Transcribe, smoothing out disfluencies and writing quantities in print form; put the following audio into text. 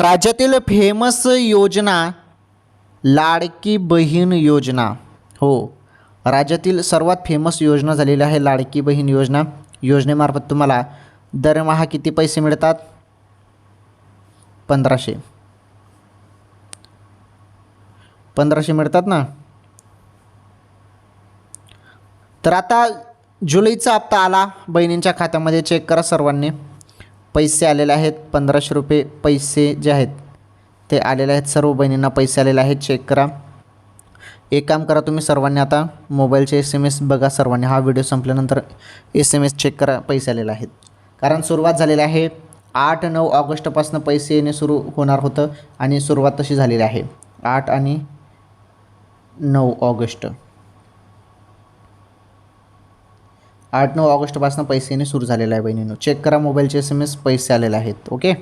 राज्यातील फेमस योजना लाडकी बहीण योजना. हो, राज्यातील सर्वात फेमस योजना झालेली आहे लाडकी बहीण योजना. योजनेमार्फत तुम्हाला दरमहा किती पैसे मिळतात? 1500 मिळतात ना. तर आता जुलैचा हप्ता आला बहिणींच्या खात्यामध्ये. चेक करा सर्वांनी. पैसे आलेले आहेत 1500 रुपये. पैसे जे आहेत ते आलेले आहेत. सर्व बहिणींना पैसे आलेले आहेत. चेक करा. एक काम करा तुम्ही सर्वांनी, आता मोबाईलचे SMS बघा सर्वांनी. हा व्हिडिओ संपल्यानंतर SMS चेक करा. पैसे आलेले आहेत. कारण सुरुवात झालेली आहे 8-9 ऑगस्टपासून पैसे येणे सुरू होणार होतं आणि सुरुवात तशी झालेली आहे 8 आणि 9 ऑगस्ट. 8-9 ऑगस्टपासून पैसे येणे सुरू झालेलं आहे बहिणींनो. चेक करा मोबाईलचे SMS. पैसे आलेले आहेत. ओके.